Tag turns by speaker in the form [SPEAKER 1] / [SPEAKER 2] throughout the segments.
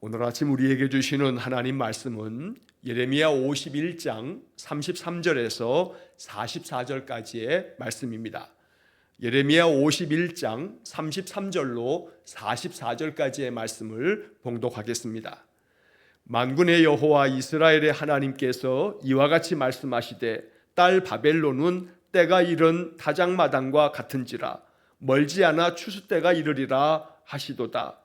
[SPEAKER 1] 오늘 아침 우리에게 주시는 하나님 말씀은 예레미야 51장 33절에서 44절까지의 말씀입니다. 예레미야 51장 33절로 44절까지의 말씀을 봉독하겠습니다. 만군의 여호와 이스라엘의 하나님께서 이와 같이 말씀하시되 딸 바벨론은 때가 이른 타작마당과 같은지라 멀지 않아 추수 때가 이르리라 하시도다.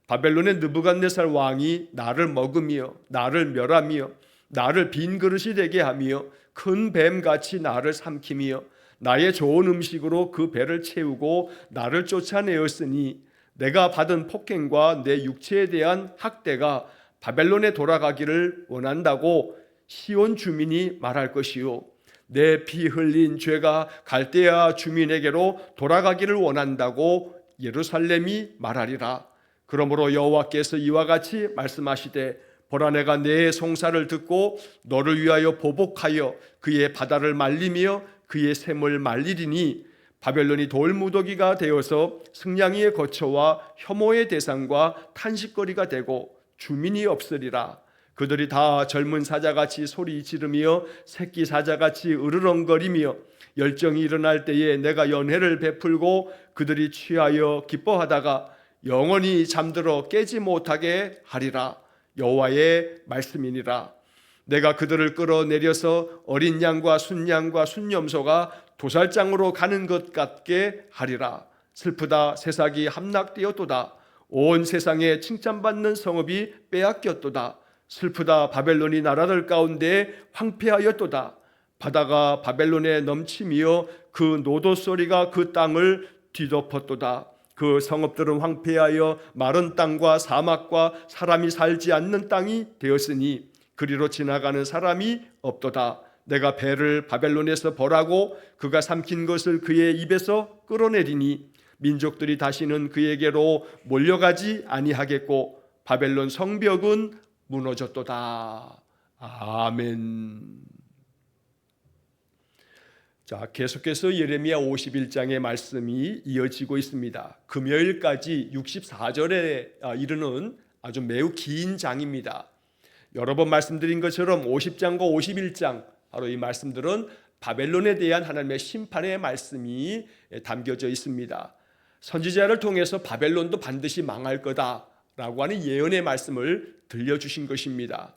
[SPEAKER 1] 바벨론의 느부갓네살 왕이 나를 먹으며 나를 멸하며 나를 빈 그릇이 되게 하며 큰 뱀같이 나를 삼키며 나의 좋은 음식으로 그 배를 채우고 나를 쫓아내었으니 내가 받은 폭행과 내 육체에 대한 학대가 바벨론에 돌아가기를 원한다고 시온 주민이 말할 것이요 내 피 흘린 죄가 갈대아 주민에게로 돌아가기를 원한다고 예루살렘이 말하리라. 그러므로 여호와께서 이와 같이 말씀하시되 보라 내가 내 송사를 듣고 너를 위하여 보복하여 그의 바다를 말리며 그의 샘을 말리리니 바벨론이 돌무더기가 되어서 승냥이의 거처와 혐오의 대상과 탄식거리가 되고 주민이 없으리라. 그들이 다 젊은 사자같이 소리 지르며 새끼 사자같이 으르렁거리며 열정이 일어날 때에 내가 연회를 베풀고 그들이 취하여 기뻐하다가 영원히 잠들어 깨지 못하게 하리라. 여호와의 말씀이니라. 내가 그들을 끌어내려서 어린 양과 순양과 순염소가 도살장으로 가는 것 같게 하리라. 슬프다 새싹이 함락되었도다. 온 세상에 칭찬받는 성읍이 빼앗겼도다. 슬프다 바벨론이 나라들 가운데 황폐하였도다. 바다가 바벨론에 넘치며 그 노도 소리가 그 땅을 뒤덮었도다. 그 성읍들은 황폐하여 마른 땅과 사막과 사람이 살지 않는 땅이 되었으니 그리로 지나가는 사람이 없도다. 내가 배를 바벨론에서 벌하고 그가 삼킨 것을 그의 입에서 끌어내리니 민족들이 다시는 그에게로 몰려가지 아니하겠고 바벨론 성벽은 무너졌도다. 아멘. 자, 계속해서 예레미야 51장의 말씀이 이어지고 있습니다. 금요일까지 64절에 이르는 아주 매우 긴 장입니다. 여러 번 말씀드린 것처럼 50장과 51장 바로 이 말씀들은 바벨론에 대한 하나님의 심판의 말씀이 담겨져 있습니다. 선지자를 통해서 바벨론도 반드시 망할 거다라고 하는 예언의 말씀을 들려주신 것입니다.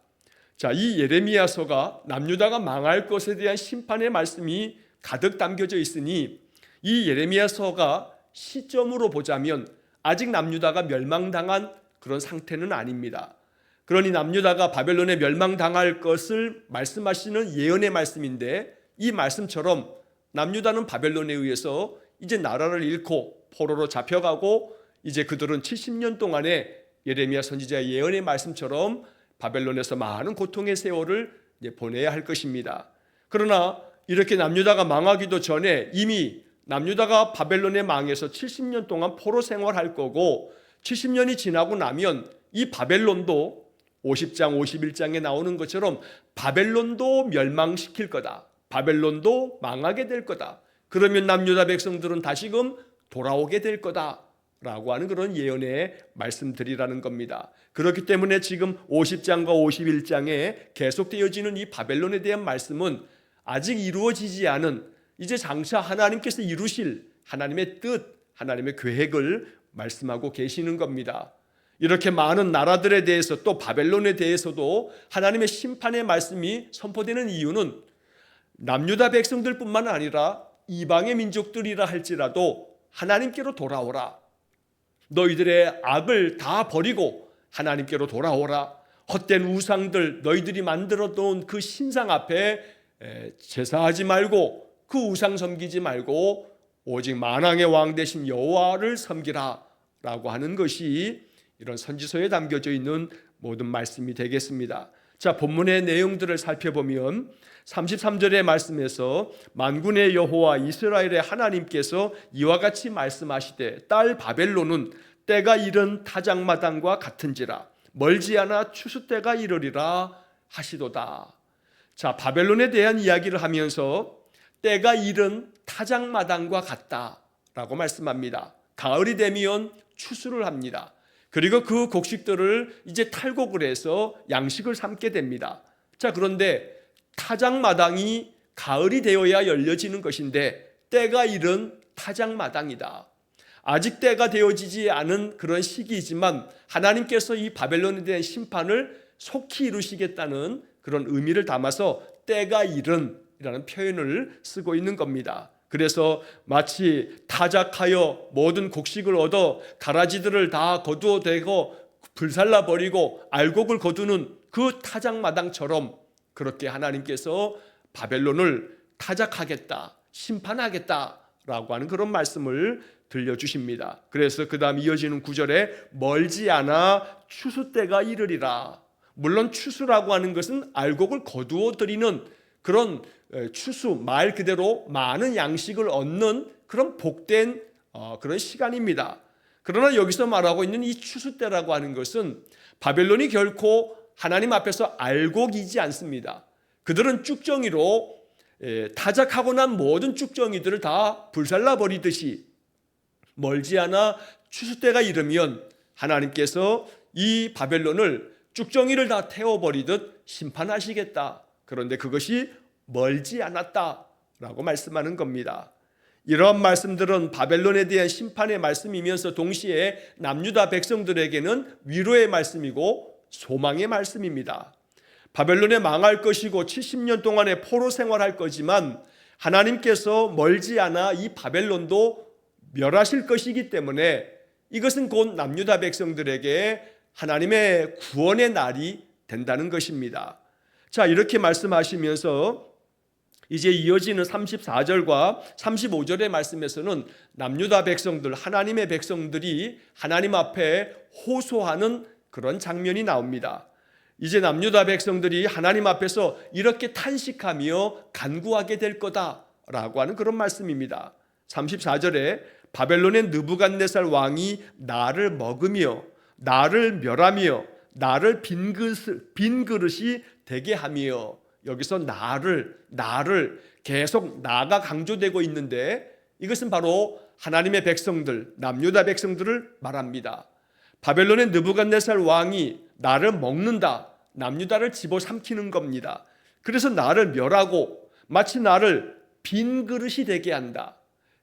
[SPEAKER 1] 자, 이 예레미야서가 남유다가 망할 것에 대한 심판의 말씀이 가득 담겨져 있으니 이 예레미야서가 시점으로 보자면 아직 남유다가 멸망당한 그런 상태는 아닙니다. 그러니 남유다가 바벨론에 멸망당할 것을 말씀하시는 예언의 말씀인데 이 말씀처럼 남유다는 바벨론에 의해서 이제 나라를 잃고 포로로 잡혀가고 이제 그들은 70년 동안에 예레미야 선지자의 예언의 말씀처럼 바벨론에서 많은 고통의 세월을 보내야 할 것입니다. 그러나 이렇게 남유다가 망하기도 전에 이미 남유다가 바벨론에 망해서 70년 동안 포로 생활할 거고 70년이 지나고 나면 이 바벨론도 50장 51장에 나오는 것처럼 바벨론도 멸망시킬 거다. 바벨론도 망하게 될 거다. 그러면 남유다 백성들은 다시금 돌아오게 될 거다라고 하는 그런 예언의 말씀들이라는 겁니다. 그렇기 때문에 지금 50장과 51장에 계속되어지는 이 바벨론에 대한 말씀은 아직 이루어지지 않은 이제 장차 하나님께서 이루실 하나님의 뜻, 하나님의 계획을 말씀하고 계시는 겁니다. 이렇게 많은 나라들에 대해서 또 바벨론에 대해서도 하나님의 심판의 말씀이 선포되는 이유는 남유다 백성들뿐만 아니라 이방의 민족들이라 할지라도 하나님께로 돌아오라. 너희들의 악을 다 버리고 하나님께로 돌아오라. 헛된 우상들 너희들이 만들어 놓은 그 신상 앞에 제사하지 말고 그 우상 섬기지 말고 오직 만왕의 왕 되신 여호와를 섬기라 라고 하는 것이 이런 선지서에 담겨져 있는 모든 말씀이 되겠습니다. 자, 본문의 내용들을 살펴보면 33절의 말씀에서 만군의 여호와 이스라엘의 하나님께서 이와 같이 말씀하시되 딸 바벨론은 때가 이른 타작마당과 같은지라 멀지 않아 추수 때가 이르리라 하시도다. 자, 바벨론에 대한 이야기를 하면서 때가 이른 타작마당과 같다라고 말씀합니다. 가을이 되면 추수를 합니다. 그리고 그 곡식들을 이제 탈곡을 해서 양식을 삼게 됩니다. 자, 그런데 타작마당이 가을이 되어야 열려지는 것인데 때가 이른 타작마당이다. 아직 때가 되어지지 않은 그런 시기이지만 하나님께서 이 바벨론에 대한 심판을 속히 이루시겠다는 그런 의미를 담아서 때가 이른이라는 표현을 쓰고 있는 겁니다. 그래서 마치 타작하여 모든 곡식을 얻어 가라지들을 다 거두어대고 불살라버리고 알곡을 거두는 그 타작마당처럼 그렇게 하나님께서 바벨론을 타작하겠다, 심판하겠다라고 하는 그런 말씀을 들려주십니다. 그래서 그 다음 이어지는 구절에 멀지 않아 추수 때가 이르리라. 물론 추수라고 하는 것은 알곡을 거두어 드리는 그런 추수, 말 그대로 많은 양식을 얻는 그런 복된 그런 시간입니다. 그러나 여기서 말하고 있는 이 추수 때라고 하는 것은 바벨론이 결코 하나님 앞에서 알곡이지 않습니다. 그들은 쭉정이로 타작하고 난 모든 쭉정이들을 다 불살라버리듯이 멀지 않아 추수 때가 이르면 하나님께서 이 바벨론을 쭉정이를 다 태워버리듯 심판하시겠다. 그런데 그것이 멀지 않았다라고 말씀하는 겁니다. 이런 말씀들은 바벨론에 대한 심판의 말씀이면서 동시에 남유다 백성들에게는 위로의 말씀이고 소망의 말씀입니다. 바벨론에 망할 것이고 70년 동안의 포로 생활할 거지만 하나님께서 멀지 않아 이 바벨론도 멸하실 것이기 때문에 이것은 곧 남유다 백성들에게 하나님의 구원의 날이 된다는 것입니다. 자, 이렇게 말씀하시면서 이제 이어지는 34절과 35절의 말씀에서는 남유다 백성들, 하나님의 백성들이 하나님 앞에 호소하는 그런 장면이 나옵니다. 이제 남유다 백성들이 하나님 앞에서 이렇게 탄식하며 간구하게 될 거다라고 하는 그런 말씀입니다. 34절에 바벨론의 느부갓네살 왕이 나를 먹으며 나를 멸하며 나를 빈 그릇이 되게 하며, 여기서 나를 계속 나가 강조되고 있는데 이것은 바로 하나님의 백성들, 남유다 백성들을 말합니다. 바벨론의 느부갓네살 왕이 나를 먹는다, 남유다를 집어삼키는 겁니다. 그래서 나를 멸하고 마치 나를 빈 그릇이 되게 한다.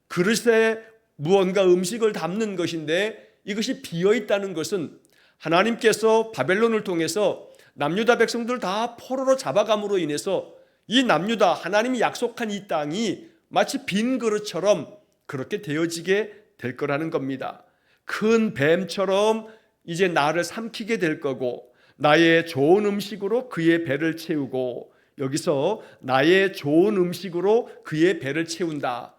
[SPEAKER 1] 그릇에 무언가 음식을 담는 것인데 이것이 비어있다는 것은 하나님께서 바벨론을 통해서 남유다 백성들을 다 포로로 잡아감으로 인해서 이 남유다, 하나님이 약속한 이 땅이 마치 빈 그릇처럼 그렇게 되어지게 될 거라는 겁니다. 큰 뱀처럼 이제 나를 삼키게 될 거고 나의 좋은 음식으로 그의 배를 채우고, 여기서 나의 좋은 음식으로 그의 배를 채운다.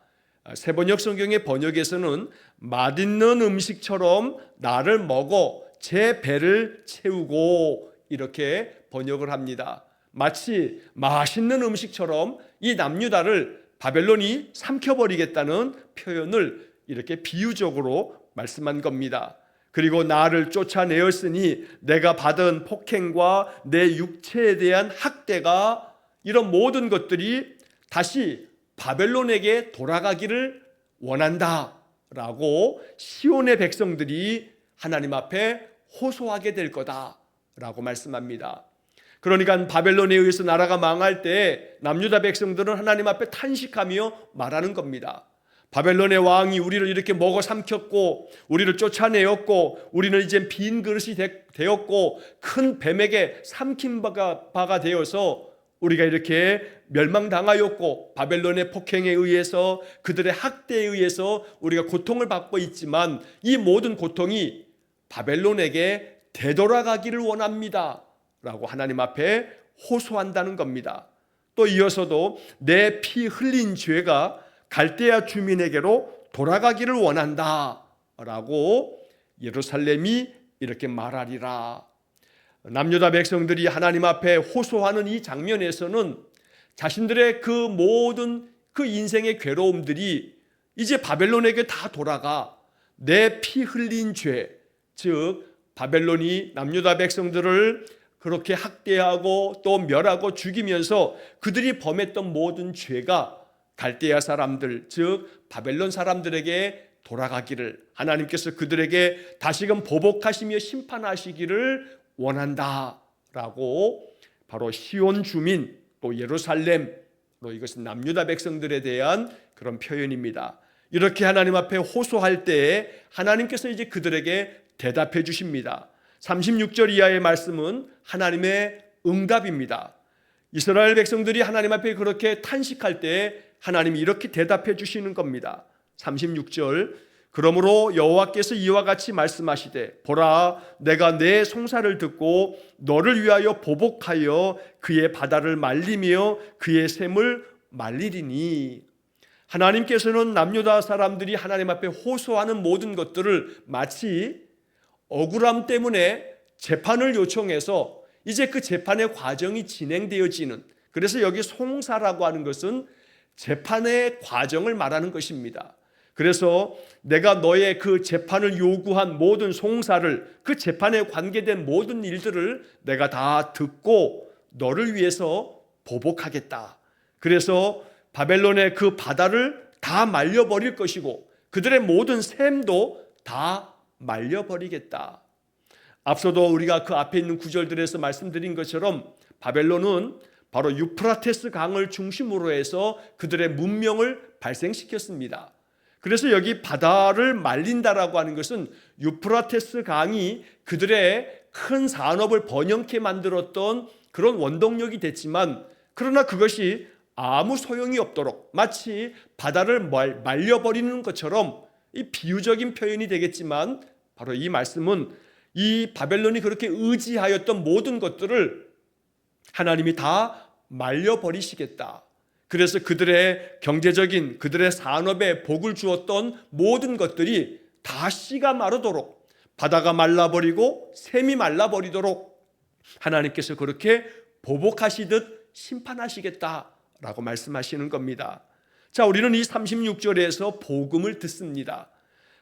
[SPEAKER 1] 새번역 성경의 번역에서는 맛있는 음식처럼 나를 먹어 제 배를 채우고 이렇게 번역을 합니다. 마치 맛있는 음식처럼 이 남유다를 바벨론이 삼켜버리겠다는 표현을 이렇게 비유적으로 말씀한 겁니다. 그리고 나를 쫓아내었으니 내가 받은 폭행과 내 육체에 대한 학대가, 이런 모든 것들이 다시 바벨론에게 돌아가기를 원한다 라고 시온의 백성들이 하나님 앞에 호소하게 될 거다 라고 말씀합니다. 그러니까 바벨론에 의해서 나라가 망할 때 남유다 백성들은 하나님 앞에 탄식하며 말하는 겁니다. 바벨론의 왕이 우리를 이렇게 먹어 삼켰고 우리를 쫓아내었고 우리는 이제 빈 그릇이 되었고 큰 뱀에게 삼킨 바가 되어서 우리가 이렇게 멸망당하였고 바벨론의 폭행에 의해서 그들의 학대에 의해서 우리가 고통을 받고 있지만 이 모든 고통이 바벨론에게 되돌아가기를 원합니다 라고 하나님 앞에 호소한다는 겁니다. 또 이어서도 내 피 흘린 죄가 갈대아 주민에게로 돌아가기를 원한다 라고 예루살렘이 이렇게 말하리라. 남유다 백성들이 하나님 앞에 호소하는 이 장면에서는 자신들의 그 모든 그 인생의 괴로움들이 이제 바벨론에게 다 돌아가 내 피 흘린 죄, 즉 바벨론이 남유다 백성들을 그렇게 학대하고 또 멸하고 죽이면서 그들이 범했던 모든 죄가 갈대아 사람들, 즉 바벨론 사람들에게 돌아가기를, 하나님께서 그들에게 다시금 보복하시며 심판하시기를 원한다라고 바로 시온 주민 또 예루살렘 또 이것은 남유다 백성들에 대한 그런 표현입니다. 이렇게 하나님 앞에 호소할 때에 하나님께서 이제 그들에게 대답해 주십니다. 36절 이하의 말씀은 하나님의 응답입니다. 이스라엘 백성들이 하나님 앞에 그렇게 탄식할 때 하나님이 이렇게 대답해 주시는 겁니다. 36절, 그러므로 여호와께서 이와 같이 말씀하시되 보라, 내가 내 송사를 듣고 너를 위하여 보복하여 그의 바다를 말리며 그의 샘을 말리리니. 하나님께서는 남유다 사람들이 하나님 앞에 호소하는 모든 것들을 마치 억울함 때문에 재판을 요청해서 이제 그 재판의 과정이 진행되어지는, 그래서 여기 송사라고 하는 것은 재판의 과정을 말하는 것입니다. 그래서 내가 너의 그 재판을 요구한 모든 송사를, 그 재판에 관계된 모든 일들을 내가 다 듣고 너를 위해서 보복하겠다. 그래서 바벨론의 그 바다를 다 말려버릴 것이고 그들의 모든 샘도 다 말려버리겠다. 앞서도 우리가 그 앞에 있는 구절들에서 말씀드린 것처럼 바벨론은 바로 유프라테스 강을 중심으로 해서 그들의 문명을 발생시켰습니다. 그래서 여기 바다를 말린다라고 하는 것은 유프라테스 강이 그들의 큰 산업을 번영케 만들었던 그런 원동력이 됐지만, 그러나 그것이 아무 소용이 없도록 마치 바다를 말려버리는 것처럼, 이 비유적인 표현이 되겠지만 바로 이 말씀은 이 바벨론이 그렇게 의지하였던 모든 것들을 하나님이 다 말려버리시겠다. 그래서 그들의 경제적인, 그들의 산업에 복을 주었던 모든 것들이 다 씨가 마르도록, 바다가 말라버리고 샘이 말라버리도록 하나님께서 그렇게 보복하시듯 심판하시겠다라고 말씀하시는 겁니다. 자, 우리는 이 36절에서 복음을 듣습니다.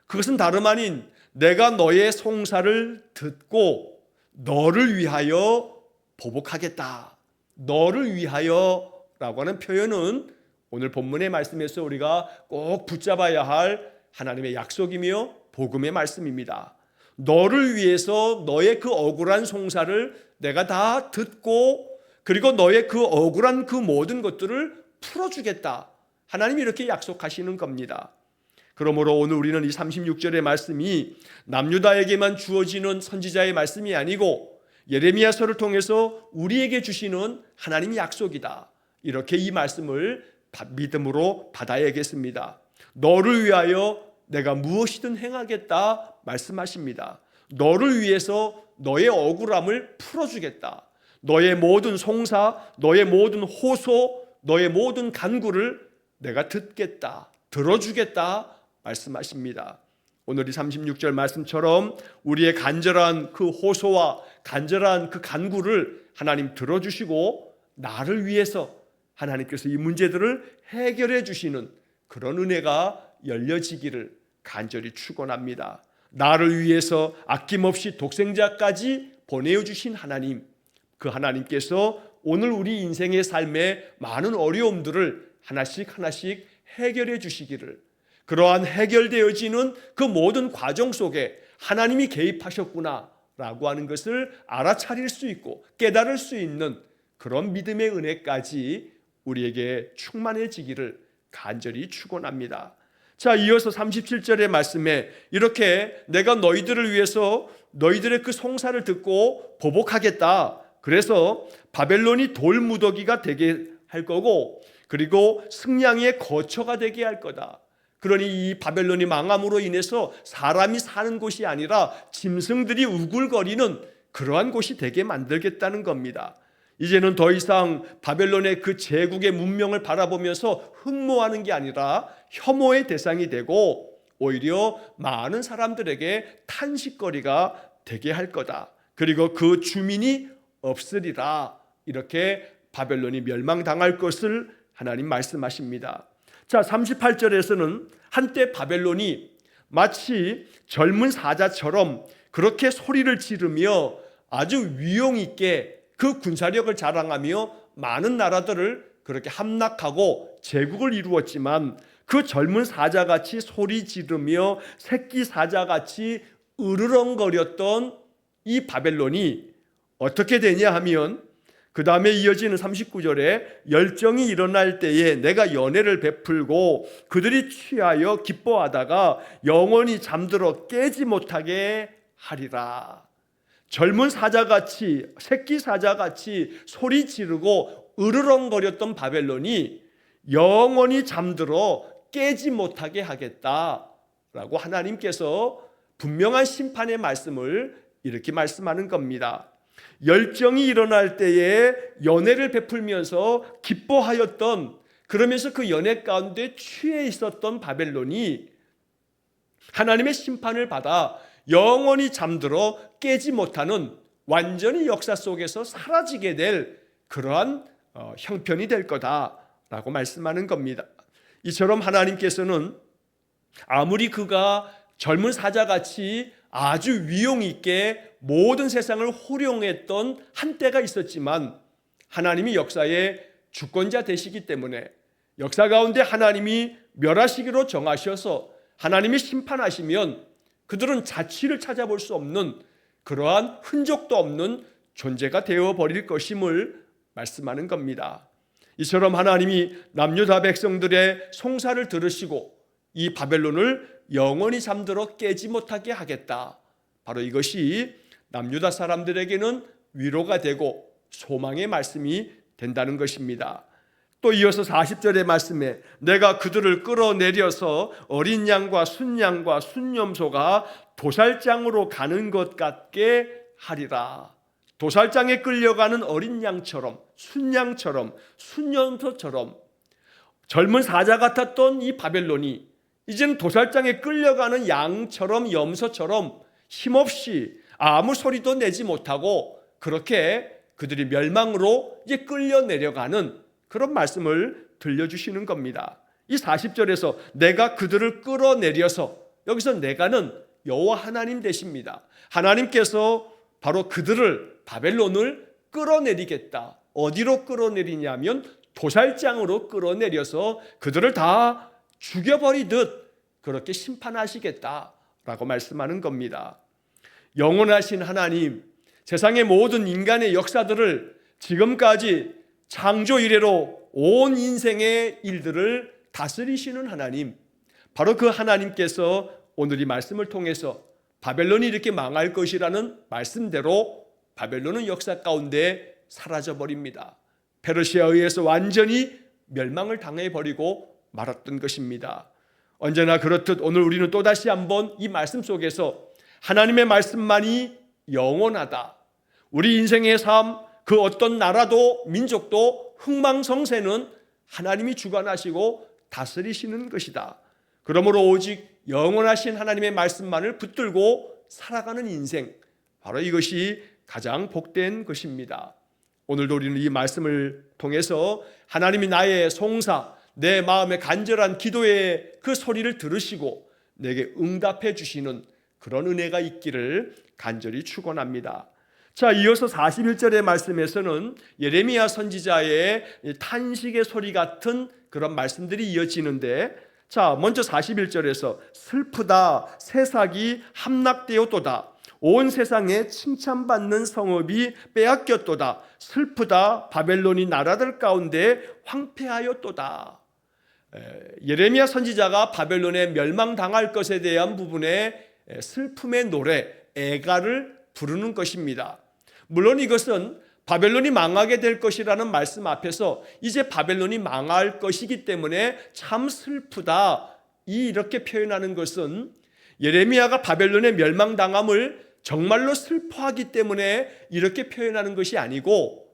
[SPEAKER 1] 그것은 다름 아닌 내가 너의 송사를 듣고 너를 위하여 보복하겠다. 너를 위하여 라고 하는 표현은 오늘 본문의 말씀에서 우리가 꼭 붙잡아야 할 하나님의 약속이며 복음의 말씀입니다. 너를 위해서 너의 그 억울한 송사를 내가 다 듣고 그리고 너의 그 억울한 그 모든 것들을 풀어주겠다. 하나님이 이렇게 약속하시는 겁니다. 그러므로 오늘 우리는 이 36절의 말씀이 남유다에게만 주어지는 선지자의 말씀이 아니고 예레미야서를 통해서 우리에게 주시는 하나님의 약속이다. 이렇게 이 말씀을 믿음으로 받아야겠습니다. 너를 위하여 내가 무엇이든 행하겠다 말씀하십니다. 너를 위해서 너의 억울함을 풀어주겠다. 너의 모든 송사, 너의 모든 호소, 너의 모든 간구를 내가 듣겠다, 들어주겠다 말씀하십니다. 오늘 이 36절 말씀처럼 우리의 간절한 그 호소와 간절한 그 간구를 하나님 들어주시고 나를 위해서 하나님께서 이 문제들을 해결해 주시는 그런 은혜가 열려지기를 간절히 축원합니다. 나를 위해서 아낌없이 독생자까지 보내주신 하나님, 그 하나님께서 오늘 우리 인생의 삶에 많은 어려움들을 하나씩 하나씩 해결해 주시기를, 그러한 해결되어지는 그 모든 과정 속에 하나님이 개입하셨구나 라고 하는 것을 알아차릴 수 있고 깨달을 수 있는 그런 믿음의 은혜까지 우리에게 충만해지기를 간절히 축원합니다. 자, 이어서 37절의 말씀에 이렇게 내가 너희들을 위해서 너희들의 그 송사를 듣고 보복하겠다. 그래서 바벨론이 돌무더기가 되게 할 거고 그리고 승냥이의 거처가 되게 할 거다. 그러니 이 바벨론이 망함으로 인해서 사람이 사는 곳이 아니라 짐승들이 우글거리는 그러한 곳이 되게 만들겠다는 겁니다. 이제는 더 이상 바벨론의 그 제국의 문명을 바라보면서 흠모하는 게 아니라 혐오의 대상이 되고 오히려 많은 사람들에게 탄식거리가 되게 할 거다. 그리고 그 주민이 없으리라. 이렇게 바벨론이 멸망당할 것을 하나님 말씀하십니다. 자, 38절에서는 한때 바벨론이 마치 젊은 사자처럼 그렇게 소리를 지르며 아주 위용 있게 그 군사력을 자랑하며 많은 나라들을 그렇게 함락하고 제국을 이루었지만 그 젊은 사자같이 소리 지르며 새끼 사자같이 으르렁거렸던 이 바벨론이 어떻게 되냐 하면 그 다음에 이어지는 39절에 열정이 일어날 때에 내가 연회를 베풀고 그들이 취하여 기뻐하다가 영원히 잠들어 깨지 못하게 하리라. 젊은 사자같이 새끼 사자같이 소리 지르고 으르렁거렸던 바벨론이 영원히 잠들어 깨지 못하게 하겠다라고 하나님께서 분명한 심판의 말씀을 이렇게 말씀하는 겁니다. 열정이 일어날 때에 연회를 베풀면서 기뻐하였던, 그러면서 그 연회 가운데 취해 있었던 바벨론이 하나님의 심판을 받아 영원히 잠들어 깨지 못하는, 완전히 역사 속에서 사라지게 될 그러한 형편이 될 거다라고 말씀하는 겁니다. 이처럼 하나님께서는 아무리 그가 젊은 사자같이 아주 위용 있게 모든 세상을 호령했던 한때가 있었지만, 하나님이 역사의 주권자 되시기 때문에 역사 가운데 하나님이 멸하시기로 정하셔서 하나님이 심판하시면 그들은 자취를 찾아볼 수 없는, 그러한 흔적도 없는 존재가 되어버릴 것임을 말씀하는 겁니다. 이처럼 하나님이 남유다 백성들의 송사를 들으시고 이 바벨론을 영원히 잠들어 깨지 못하게 하겠다, 바로 이것이 남유다 사람들에게는 위로가 되고 소망의 말씀이 된다는 것입니다. 또 이어서 40절의 말씀에 내가 그들을 끌어내려서 어린 양과 순양과 순염소가 도살장으로 가는 것 같게 하리라. 도살장에 끌려가는 어린 양처럼, 순양처럼, 순염소처럼 젊은 사자 같았던 이 바벨론이 이제는 도살장에 끌려가는 양처럼, 염소처럼 힘없이 아무 소리도 내지 못하고 그렇게 그들이 멸망으로 이제 끌려 내려가는 그런 말씀을 들려주시는 겁니다. 이 40절에서 내가 그들을 끌어내려서, 여기서 내가는 여호와 하나님 되십니다. 하나님께서 바로 그들을, 바벨론을 끌어내리겠다. 어디로 끌어내리냐면 도살장으로 끌어내려서 그들을 다 죽여버리듯 그렇게 심판하시겠다라고 말씀하는 겁니다. 영원하신 하나님, 세상의 모든 인간의 역사들을 지금까지 창조 이래로 온 인생의 일들을 다스리시는 하나님, 바로 그 하나님께서 오늘 이 말씀을 통해서 바벨론이 이렇게 망할 것이라는 말씀대로 바벨론은 역사 가운데 사라져버립니다. 페르시아에 의해서 완전히 멸망을 당해버리고 말았던 것입니다. 언제나 그렇듯 오늘 우리는 또다시 한번 이 말씀 속에서 하나님의 말씀만이 영원하다, 우리 인생의 삶, 그 어떤 나라도 민족도 흥망성쇠는 하나님이 주관하시고 다스리시는 것이다. 그러므로 오직 영원하신 하나님의 말씀만을 붙들고 살아가는 인생, 바로 이것이 가장 복된 것입니다. 오늘도 우리는 이 말씀을 통해서 하나님이 나의 송사, 내 마음의 간절한 기도의 그 소리를 들으시고 내게 응답해 주시는 그런 은혜가 있기를 간절히 축원합니다. 자, 이어서 41절의 말씀에서는 예레미야 선지자의 탄식의 소리 같은 그런 말씀들이 이어지는데, 자, 먼저 41절에서 슬프다, 새싹이 함락되었도다, 온 세상에 칭찬받는 성읍이 빼앗겼도다, 슬프다, 바벨론이 나라들 가운데 황폐하였도다. 예레미야 선지자가 바벨론에 멸망당할 것에 대한 부분에 슬픔의 노래, 애가를 부르는 것입니다. 물론 이것은 바벨론이 망하게 될 것이라는 말씀 앞에서 이제 바벨론이 망할 것이기 때문에 참 슬프다, 이렇게 표현하는 것은 예레미야가 바벨론의 멸망당함을 정말로 슬퍼하기 때문에 이렇게 표현하는 것이 아니고,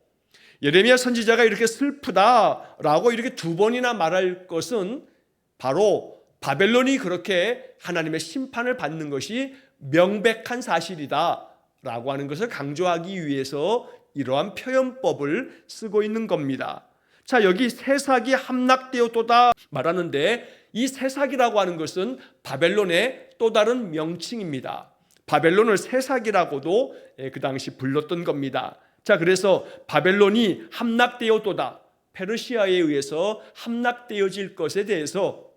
[SPEAKER 1] 예레미야 선지자가 이렇게 슬프다라고 이렇게 두 번이나 말할 것은 바로 바벨론이 그렇게 하나님의 심판을 받는 것이 명백한 사실이다 라고 하는 것을 강조하기 위해서 이러한 표현법을 쓰고 있는 겁니다. 자, 여기 새싹이 함락되었도다 말하는데, 이 새싹이라고 하는 것은 바벨론의 또 다른 명칭입니다. 바벨론을 새싹이라고도 그 당시 불렀던 겁니다. 자, 그래서 바벨론이 함락되었도다, 페르시아에 의해서 함락되어질 것에 대해서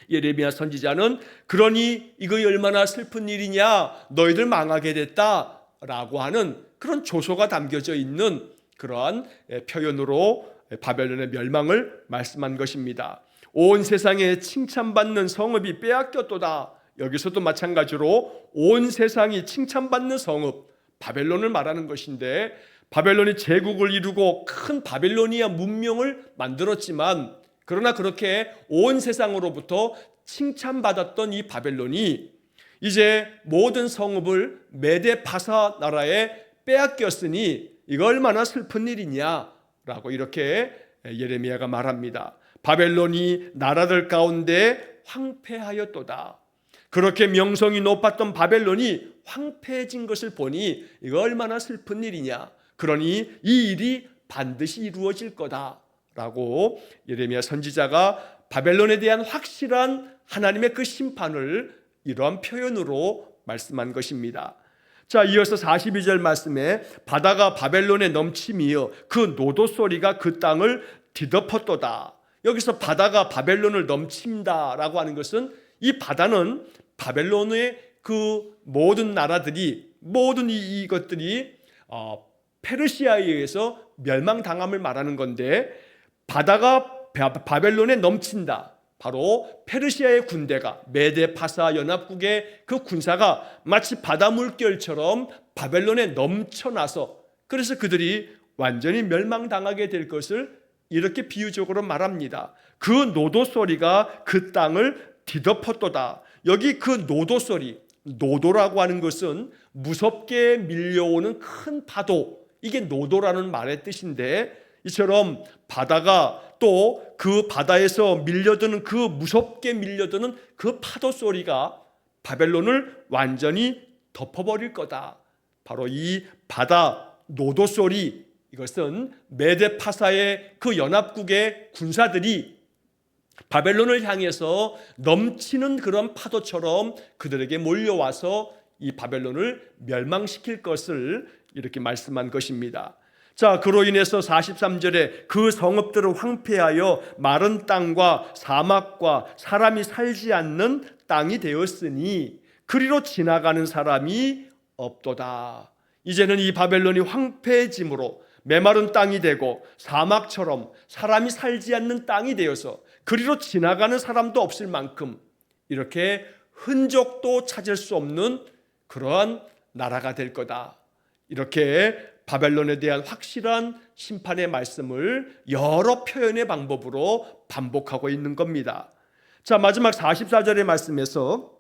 [SPEAKER 1] 예레미야 선지자는 그러니 이거 얼마나 슬픈 일이냐, 너희들 망하게 됐다라고 하는 그런 조소가 담겨져 있는 그러한 표현으로 바벨론의 멸망을 말씀한 것입니다. 온 세상에 칭찬받는 성읍이 빼앗겼도다. 여기서도 마찬가지로 온 세상이 칭찬받는 성읍, 바벨론을 말하는 것인데, 바벨론이 제국을 이루고 큰 바벨로니아 문명을 만들었지만, 그러나 그렇게 온 세상으로부터 칭찬받았던 이 바벨론이 이제 모든 성읍을 메데 파사 나라에 빼앗겼으니 이거 얼마나 슬픈 일이냐라고 이렇게 예레미야가 말합니다. 바벨론이 나라들 가운데 황폐하였도다. 그렇게 명성이 높았던 바벨론이 황폐해진 것을 보니 이거 얼마나 슬픈 일이냐. 그러니 이 일이 반드시 이루어질 거다라고 예레미야 선지자가 바벨론에 대한 확실한 하나님의 그 심판을 이러한 표현으로 말씀한 것입니다. 자, 이어서 42절 말씀에 바다가 바벨론에 넘침이여 그 노도 소리가 그 땅을 뒤덮었도다. 여기서 바다가 바벨론을 넘친다라고 하는 것은 이 바다는 바벨론의 그 모든 나라들이, 모든 이것들이 페르시아에 의해서 멸망당함을 말하는 건데, 바다가 바벨론에 넘친다. 바로 페르시아의 군대가, 메데 파사 연합국의 그 군사가 마치 바다 물결처럼 바벨론에 넘쳐나서, 그래서 그들이 완전히 멸망당하게 될 것을 이렇게 비유적으로 말합니다. 그 노도 소리가 그 땅을 뒤덮었도다. 여기 그 노도 소리, 노도라고 하는 것은 무섭게 밀려오는 큰 파도, 이게 노도라는 말의 뜻인데, 이처럼 바다가 또 그 바다에서 밀려드는 그 무섭게 밀려드는 그 파도 소리가 바벨론을 완전히 덮어버릴 거다. 바로 이 바다 노도 소리, 이것은 메데 파사의 그 연합국의 군사들이 바벨론을 향해서 넘치는 그런 파도처럼 그들에게 몰려와서 이 바벨론을 멸망시킬 것을 이렇게 말씀한 것입니다. 자, 그로 인해서 43절에 그 성읍들을 황폐하여 마른 땅과 사막과 사람이 살지 않는 땅이 되었으니 그리로 지나가는 사람이 없도다. 이제는 이 바벨론이 황폐해짐으로 메마른 땅이 되고 사막처럼 사람이 살지 않는 땅이 되어서 그리로 지나가는 사람도 없을 만큼 이렇게 흔적도 찾을 수 없는 그러한 나라가 될 거다. 이렇게 바벨론에 대한 확실한 심판의 말씀을 여러 표현의 방법으로 반복하고 있는 겁니다. 자, 마지막 44절의 말씀에서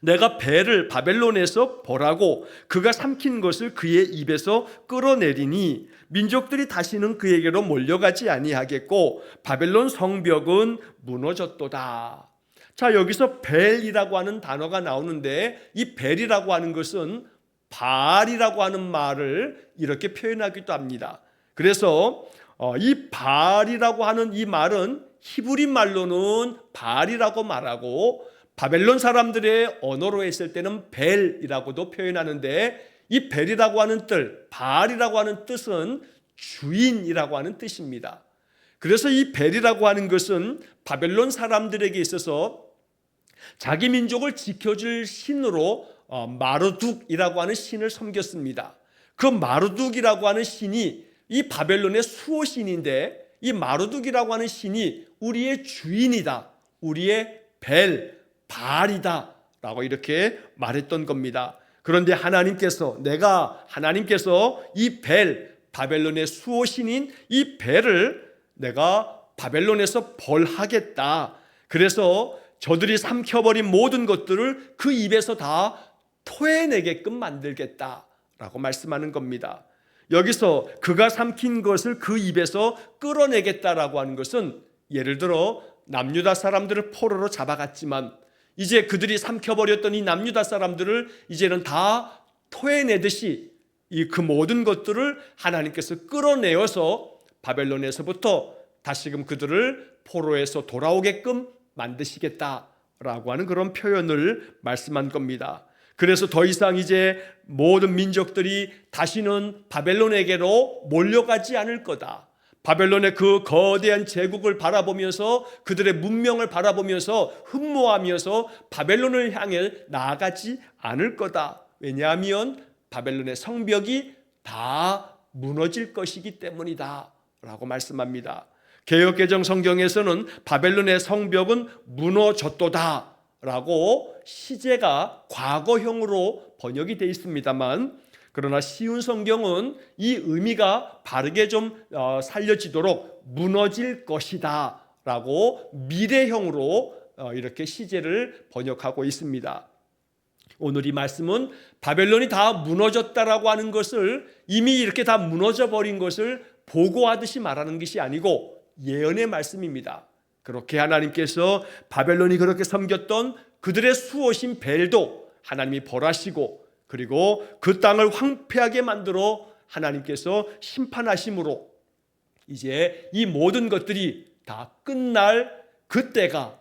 [SPEAKER 1] 내가 배를 바벨론에서 보라고 그가 삼킨 것을 그의 입에서 끌어내리니 민족들이 다시는 그에게로 몰려가지 아니하겠고 바벨론 성벽은 무너졌도다. 자, 여기서 벨이라고 하는 단어가 나오는데, 이 벨이라고 하는 것은 바알이라고 하는 말을 이렇게 표현하기도 합니다. 그래서 이 바알이라고 하는 이 말은 히브리 말로는 바알이라고 말하고, 바벨론 사람들의 언어로 했을 때는 벨이라고도 표현하는데, 이 벨이라고 하는 뜻, 바알이라고 하는 뜻은 주인이라고 하는 뜻입니다. 그래서 이 벨이라고 하는 것은 바벨론 사람들에게 있어서 자기 민족을 지켜줄 신으로 마르둑이라고 하는 신을 섬겼습니다. 그 마르둑이라고 하는 신이 이 바벨론의 수호신인데, 이 마르둑이라고 하는 신이 우리의 주인이다, 우리의 벨, 바알이다 라고 이렇게 말했던 겁니다. 그런데 하나님께서 이 벨, 바벨론의 수호신인 이 벨을 내가 바벨론에서 벌하겠다. 그래서 저들이 삼켜버린 모든 것들을 그 입에서 다 토해내게끔 만들겠다라고 말씀하는 겁니다. 여기서 그가 삼킨 것을 그 입에서 끌어내겠다라고 하는 것은, 예를 들어 남유다 사람들을 포로로 잡아갔지만 이제 그들이 삼켜버렸던 이 남유다 사람들을 이제는 다 토해내듯이 그 모든 것들을 하나님께서 끌어내어서 바벨론에서부터 다시금 그들을 포로에서 돌아오게끔 만드시겠다라고 하는 그런 표현을 말씀한 겁니다. 그래서 더 이상 이제 모든 민족들이 다시는 바벨론에게로 몰려가지 않을 거다. 바벨론의 그 거대한 제국을 바라보면서 그들의 문명을 바라보면서 흠모하면서 바벨론을 향해 나아가지 않을 거다. 왜냐하면 바벨론의 성벽이 다 무너질 것이기 때문이다 라고 말씀합니다. 개역개정 성경에서는 바벨론의 성벽은 무너졌도다 라고 시제가 과거형으로 번역이 되어 있습니다만, 그러나 쉬운 성경은 이 의미가 바르게 좀 살려지도록 무너질 것이다 라고 미래형으로 이렇게 시제를 번역하고 있습니다. 오늘 이 말씀은 바벨론이 다 무너졌다라고 하는 것을, 이미 이렇게 다 무너져 버린 것을 보고하듯이 말하는 것이 아니고 예언의 말씀입니다. 그렇게 하나님께서 바벨론이 그렇게 섬겼던 그들의 수호신 벨도 하나님이 벌하시고, 그리고 그 땅을 황폐하게 만들어 하나님께서 심판하심으로 이제 이 모든 것들이 다 끝날 그때가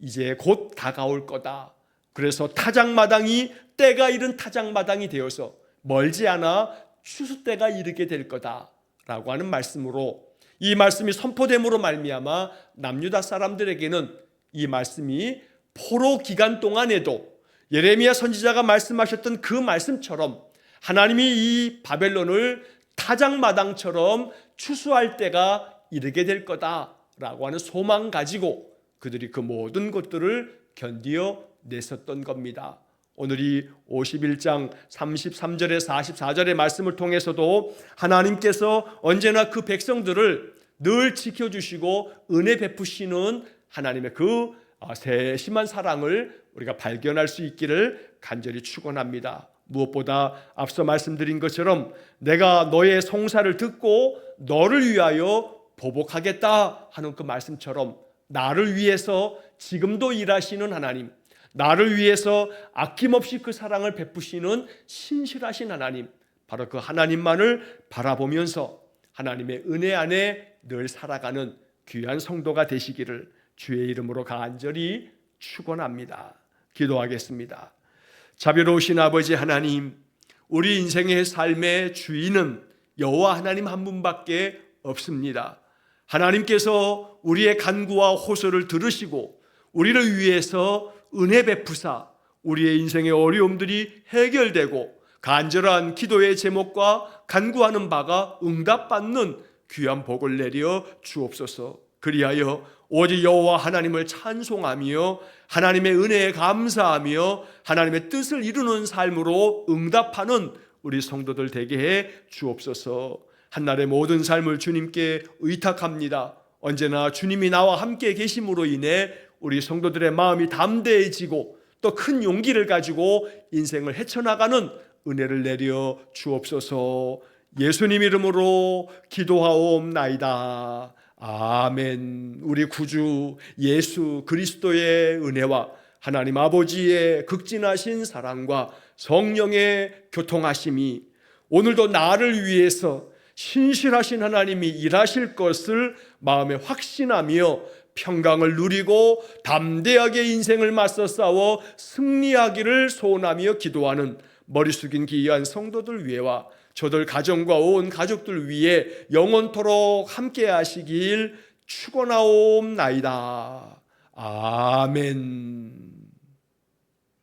[SPEAKER 1] 이제 곧 다가올 거다. 그래서 타작마당이, 때가 이른 타작마당이 되어서 멀지 않아 추수 때가 이르게 될 거다라고 하는 말씀으로, 이 말씀이 선포됨으로 말미암아 남유다 사람들에게는 이 말씀이 포로 기간 동안에도 예레미야 선지자가 말씀하셨던 그 말씀처럼 하나님이 이 바벨론을 타작마당처럼 추수할 때가 이르게 될 거다라고 하는 소망 가지고 그들이 그 모든 것들을 견디어 냈었던 겁니다. 오늘 이 51장 33절에 44절의 말씀을 통해서도 하나님께서 언제나 그 백성들을 늘 지켜주시고 은혜 베푸시는 하나님의 그 세심한 사랑을 우리가 발견할 수 있기를 간절히 축원합니다. 무엇보다 앞서 말씀드린 것처럼 내가 너의 송사를 듣고 너를 위하여 보복하겠다 하는 그 말씀처럼 나를 위해서 지금도 일하시는 하나님, 나를 위해서 아낌없이 그 사랑을 베푸시는 신실하신 하나님, 바로 그 하나님만을 바라보면서 하나님의 은혜 안에 늘 살아가는 귀한 성도가 되시기를 주의 이름으로 간절히 축원합니다. 기도하겠습니다. 자비로우신 아버지 하나님, 우리 인생의 삶의 주인은 여호와 하나님 한 분밖에 없습니다. 하나님께서 우리의 간구와 호소를 들으시고 우리를 위해서 은혜 베푸사 우리의 인생의 어려움들이 해결되고 간절한 기도의 제목과 간구하는 바가 응답받는 귀한 복을 내려 주옵소서. 그리하여 오직 여호와 하나님을 찬송하며 하나님의 은혜에 감사하며 하나님의 뜻을 이루는 삶으로 응답하는 우리 성도들 되게 해 주옵소서. 한날의 모든 삶을 주님께 의탁합니다. 언제나 주님이 나와 함께 계심으로 인해 우리 성도들의 마음이 담대해지고 또 큰 용기를 가지고 인생을 헤쳐나가는 은혜를 내려 주옵소서. 예수님 이름으로 기도하옵나이다. 아멘. 우리 구주 예수 그리스도의 은혜와 하나님 아버지의 극진하신 사랑과 성령의 교통하심이 오늘도 나를 위해서 신실하신 하나님이 일하실 것을 마음에 확신하며 평강을 누리고 담대하게 인생을 맞서 싸워 승리하기를 소원하며 기도하는 머리 숙인 귀한 성도들 위에와 저들 가정과 온 가족들 위해 영원토록 함께 하시길 축원하옵나이다. 아멘.